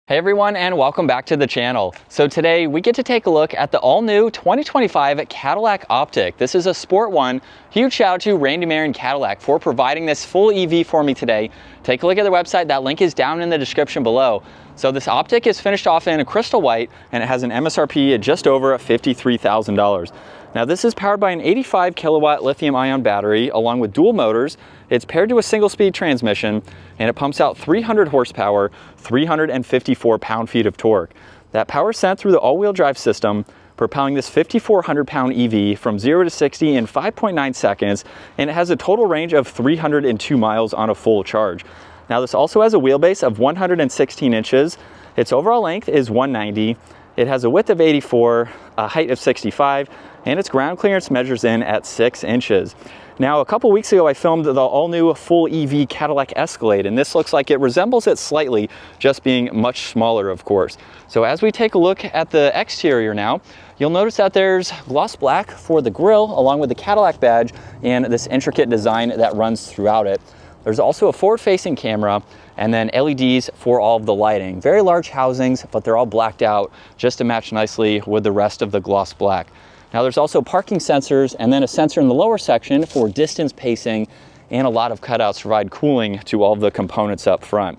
Hey everyone, and welcome back to the channel. So today we get to take a look at the all-new 2025 Cadillac Optic. This is a sport one. Huge shout out to Randy Marion Cadillac for providing this full EV for me today. Take a look at their website. That link is down in the description below. So this Optic is finished off in a crystal white and it has an MSRP at just over $53,000. Now this is powered by an 85 kilowatt lithium ion battery along with dual motors. It's paired to a single speed transmission and it pumps out 300 horsepower, 354 pound-feet of torque. That power is sent through the all-wheel drive system, propelling this 5,400 pound EV from 0 to 60 in 5.9 seconds, and it has a total range of 302 miles on a full charge. Now this also has a wheelbase of 116 inches. Its overall length is 190. It has a width of 84, a height of 65, and its ground clearance measures in at 6 inches. Now, a couple weeks ago, I filmed the all-new full EV Cadillac Escalade, and this looks like it resembles it slightly, just being much smaller, of course. So as we take a look at the exterior now, you'll notice that there's gloss black for the grille, along with the Cadillac badge and this intricate design that runs throughout it. There's also a forward-facing camera and then LEDs for all of the lighting. Very large housings, but they're all blacked out just to match nicely with the rest of the gloss black. Now there's also parking sensors and then a sensor in the lower section for distance pacing, and a lot of cutouts to provide cooling to all of the components up front.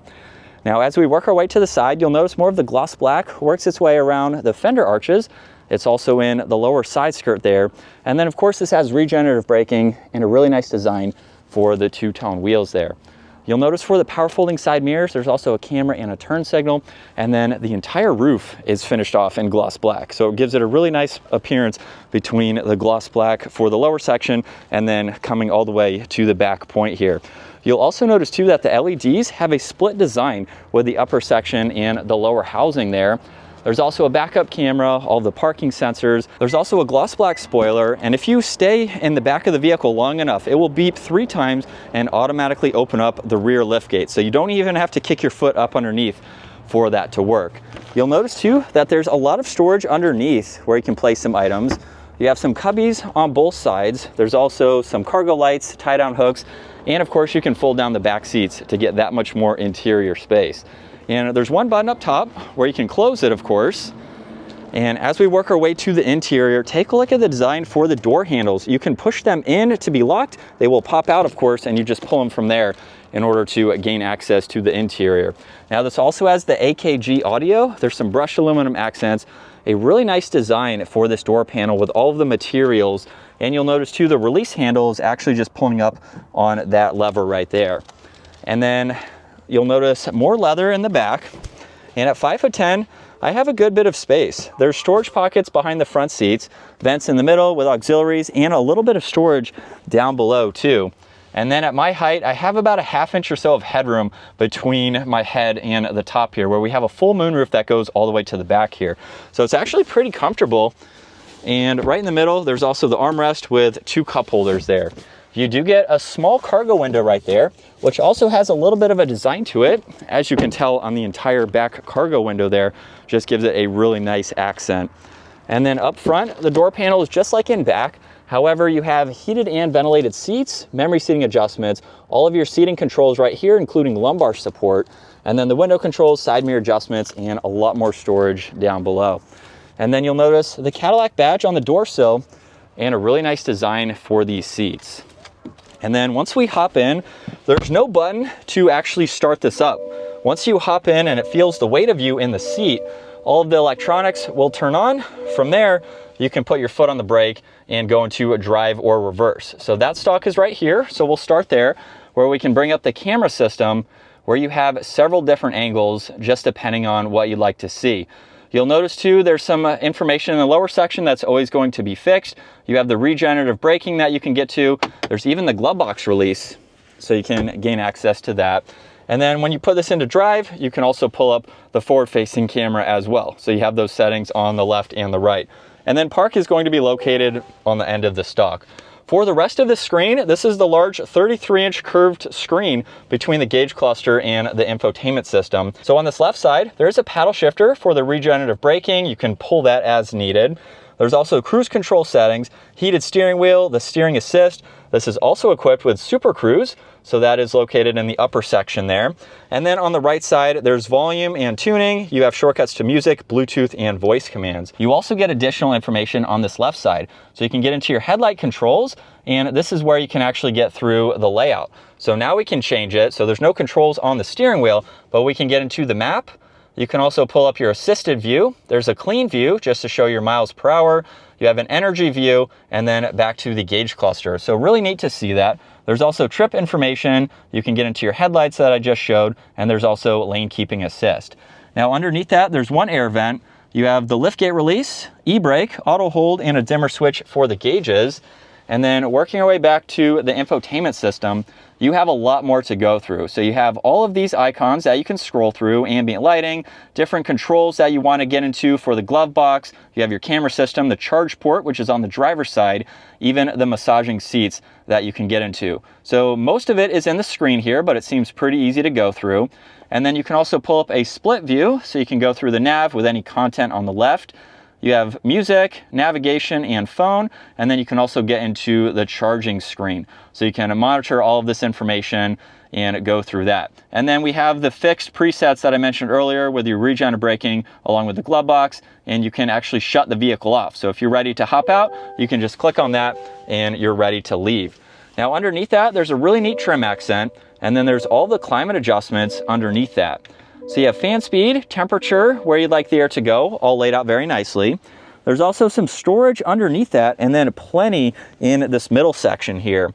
Now as we work our way to the side, you'll notice more of the gloss black works its way around the fender arches. It's also in the lower side skirt there. And then of course this has regenerative braking and a really nice design for the two-tone wheels there. You'll notice for the power folding side mirrors, there's also a camera and a turn signal, and then the entire roof is finished off in gloss black. So it gives it a really nice appearance between the gloss black for the lower section and then coming all the way to the back point here. You'll also notice too that the LEDs have a split design with the upper section and the lower housing there. There's also a backup camera, all the parking sensors. There's also a gloss black spoiler, and if you stay in the back of the vehicle long enough, it will beep 3 times and automatically open up the rear liftgate. So you don't even have to kick your foot up underneath for that to work. You'll notice too that there's a lot of storage underneath where you can place some items. You have some cubbies on both sides. There's also some cargo lights, tie-down hooks, and of course you can fold down the back seats to get that much more interior space. And there's one button up top where you can close it, of course. And as we work our way to the interior, take a look at the design for the door handles. You can push them in to be locked. They will pop out, of course, and you just pull them from there in order to gain access to the interior. Now this also has the AKG audio. There's some brushed aluminum accents, a really nice design for this door panel with all of the materials. And you'll notice too, the release handle is actually just pulling up on that lever right there. And then you'll notice more leather in the back, and at 5'10", I have a good bit of space. There's storage pockets behind the front seats, vents in the middle with auxiliaries, and a little bit of storage down below too. And then at my height, I have about a ½ inch or so of headroom between my head and the top here, where we have a full moonroof that goes all the way to the back here. So it's actually pretty comfortable. And right in the middle, there's also the armrest with 2 cup holders there. You do get a small cargo window right there, which also has a little bit of a design to it. As you can tell on the entire back cargo window there, just gives it a really nice accent. And then up front, the door panel is just like in back. However, you have heated and ventilated seats, memory seating adjustments, all of your seating controls right here, including lumbar support, and then the window controls, side mirror adjustments, and a lot more storage down below. And then you'll notice the Cadillac badge on the door sill and a really nice design for these seats. And then once we hop in, there's no button to actually start this up. Once you hop in and it feels the weight of you in the seat, all of the electronics will turn on. From there, you can put your foot on the brake and go into a drive or reverse. So that stalk is right here. So we'll start there, where we can bring up the camera system, where you have several different angles, just depending on what you'd like to see. You'll notice too, there's some information in the lower section that's always going to be fixed. You have the regenerative braking that you can get to. There's even the glove box release, so you can gain access to that. And then when you put this into drive, you can also pull up the forward-facing camera as well. So you have those settings on the left and the right. And then park is going to be located on the end of the stalk. For the rest of the screen, this is the large 33-inch curved screen between the gauge cluster and the infotainment system. So on this left side, there's a paddle shifter for the regenerative braking. You can pull that as needed. There's also cruise control settings, heated steering wheel, the steering assist. This is also equipped with Super Cruise, so that is located in the upper section there. And then on the right side, there's volume and tuning. You have shortcuts to music, Bluetooth, and voice commands. You also get additional information on this left side. So you can get into your headlight controls, and this is where you can actually get through the layout. So now we can change it. So there's no controls on the steering wheel, but we can get into the map. You can also pull up your assisted view. There's a clean view just to show your miles per hour. You have an energy view, and then back to the gauge cluster. So really neat to see that. There's also trip information. You can get into your headlights that I just showed, and there's also lane keeping assist. Now underneath that, there's one air vent. You have the liftgate release, e-brake, auto hold, and a dimmer switch for the gauges. And then working our way back to the infotainment system, you have a lot more to go through. So you have all of these icons that you can scroll through, ambient lighting, different controls that you want to get into for the glove box. You have your camera system, the charge port, which is on the driver's side, even the massaging seats that you can get into. So most of it is in the screen here, but it seems pretty easy to go through. And then you can also pull up a split view, so you can go through the nav with any content on the left. You have music, navigation, and phone, and then you can also get into the charging screen. So you can monitor all of this information and go through that. And then we have the fixed presets that I mentioned earlier with your regenerative braking along with the glove box, and you can actually shut the vehicle off. So if you're ready to hop out, you can just click on that and you're ready to leave. Now underneath that, there's a really neat trim accent, and then there's all the climate adjustments underneath that. So you have fan speed, temperature, where you'd like the air to go, all laid out very nicely. There's also some storage underneath that, and then plenty in this middle section here.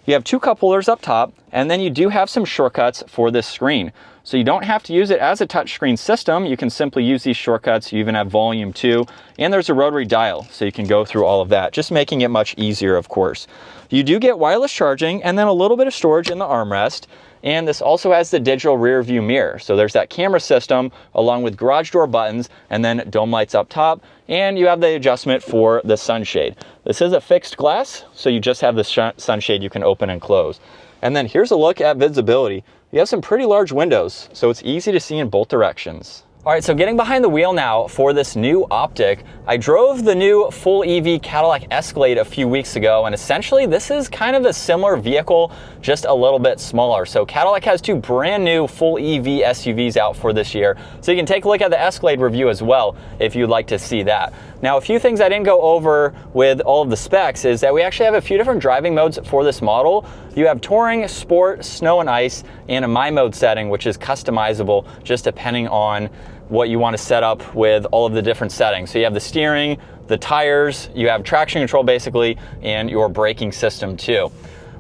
You have two cup holders up top, and then you do have some shortcuts for this screen. So you don't have to use it as a touchscreen system. You can simply use these shortcuts. You even have volume too, and there's a rotary dial, so you can go through all of that, just making it much easier, of course. You do get wireless charging, and then a little bit of storage in the armrest. And this also has the digital rear view mirror. So there's that camera system along with garage door buttons and then dome lights up top. And you have the adjustment for the sunshade. This is a fixed glass, so you just have the sunshade you can open and close. And then here's a look at visibility. You have some pretty large windows, so it's easy to see in both directions. All right, so getting behind the wheel now for this new Optic. I drove the new full EV Cadillac Escalade a few weeks ago, and essentially this is kind of a similar vehicle, just a little bit smaller. So Cadillac has two brand new full EV SUVs out for this year, so you can take a look at the Escalade review as well if you'd like to see that. Now, a few things I didn't go over with all of the specs is that we actually have a few different driving modes for this model. You have Touring, Sport, Snow and Ice, and a My Mode setting, which is customizable just depending on what you want to set up with all of the different settings. So you have the steering, the tires, you have traction control basically, and your braking system too.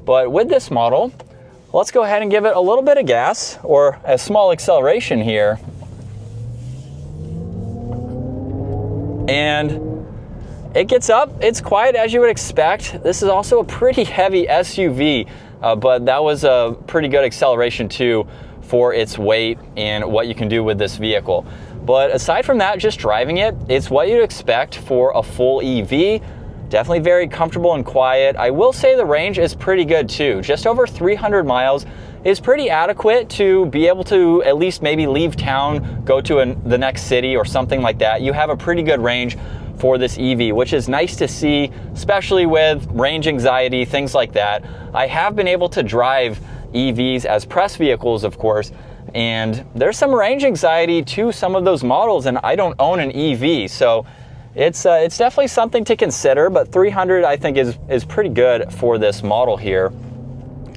But with this model, let's go ahead and give it a little bit of gas or a small acceleration here. And it gets up, it's quiet as you would expect. This is also a pretty heavy SUV, but that was a pretty good acceleration too for its weight and what you can do with this vehicle. But aside from that, just driving it, it's what you'd expect for a full EV. Definitely very comfortable and quiet. I will say the range is pretty good too. Just over 300 miles is pretty adequate to be able to at least maybe leave town, go to the next city or something like that. You have a pretty good range for this EV, which is nice to see, especially with range anxiety, things like that. I have been able to drive EVs as press vehicles, of course, and there's some range anxiety to some of those models, and I don't own an EV, so it's definitely something to consider. But 300 I think is pretty good for this model here,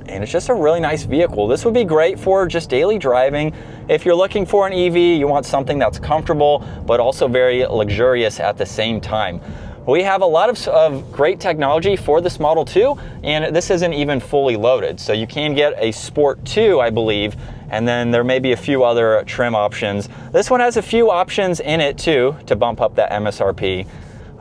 and it's just a really nice vehicle. This would be great for just daily driving. If you're looking for an EV, you want something that's comfortable but also very luxurious at the same time. We have a lot of great technology for this model too, and this isn't even fully loaded. So you can get a Sport 2, I believe, and then there may be a few other trim options. This one has a few options in it too to bump up that MSRP,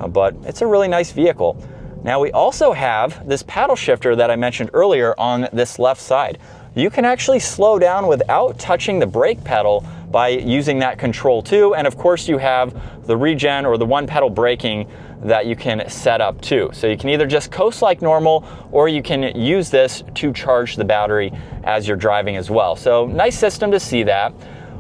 but it's a really nice vehicle. Now we also have this paddle shifter that I mentioned earlier on this left side. You can actually slow down without touching the brake pedal by using that control too, and of course you have the regen or the one pedal braking that you can set up too. So you can either just coast like normal, or you can use this to charge the battery as you're driving as well. So nice system to see that.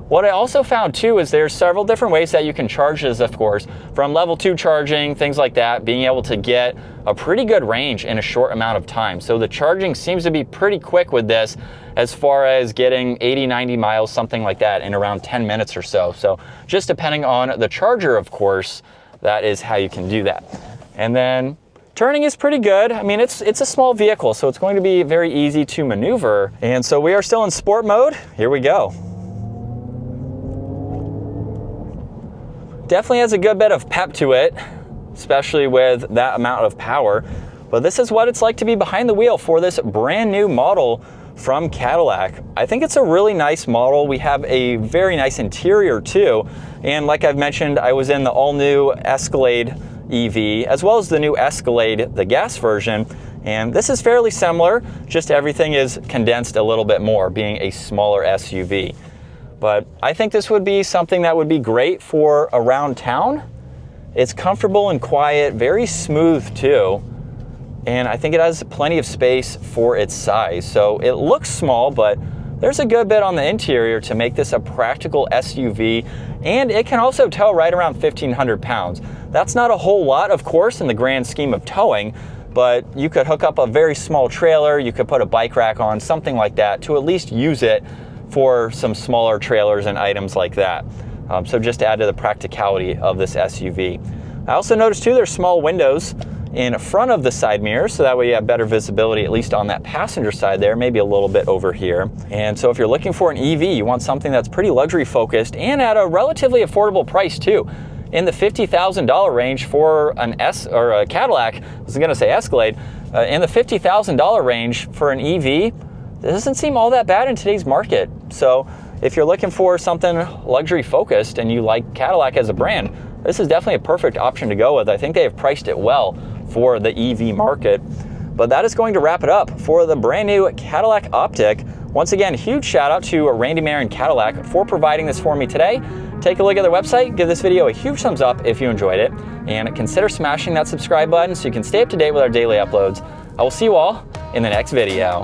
What I also found too is there's several different ways that you can charge this, of course, from level 2 charging, things like that, being able to get a pretty good range in a short amount of time. So the charging seems to be pretty quick with this, as far as getting 80, 90 miles, something like that, in around 10 minutes or so. So just depending on the charger, of course, that is how you can do that. And then turning is pretty good. I mean, it's a small vehicle, so it's going to be very easy to maneuver. And so we are still in sport mode. Here we go. Definitely has a good bit of pep to it, especially with that amount of power. But this is what it's like to be behind the wheel for this brand new model from Cadillac. I think it's a really nice model. We have a very nice interior too. And like I've mentioned, I was in the all-new Escalade EV, as well as the new Escalade, the gas version. And this is fairly similar, just everything is condensed a little bit more, being a smaller SUV. But I think this would be something that would be great for around town. It's comfortable and quiet, very smooth too. And I think it has plenty of space for its size. So it looks small, but there's a good bit on the interior to make this a practical SUV. And it can also tow right around 1,500 pounds. That's not a whole lot, of course, in the grand scheme of towing, but you could hook up a very small trailer, you could put a bike rack on, something like that, to at least use it for some smaller trailers and items like that. So just to add to the practicality of this SUV. I also noticed too, there's small windows in front of the side mirrors, so that way you have better visibility, at least on that passenger side there, maybe a little bit over here. And so if you're looking for an EV, you want something that's pretty luxury focused and at a relatively affordable price too. In the $50,000 range for an a Cadillac, I was gonna say Escalade, in the $50,000 range for an EV, this doesn't seem all that bad in today's market. So if you're looking for something luxury focused and you like Cadillac as a brand, this is definitely a perfect option to go with. I think they have priced it well for the EV market. But that is going to wrap it up for the brand new Cadillac Optic. Once again, huge shout out to Randy Marin Cadillac for providing this for me today. Take a look at their website, give this video a huge thumbs up if you enjoyed it, and consider smashing that subscribe button so you can stay up to date with our daily uploads. I will see you all in the next video.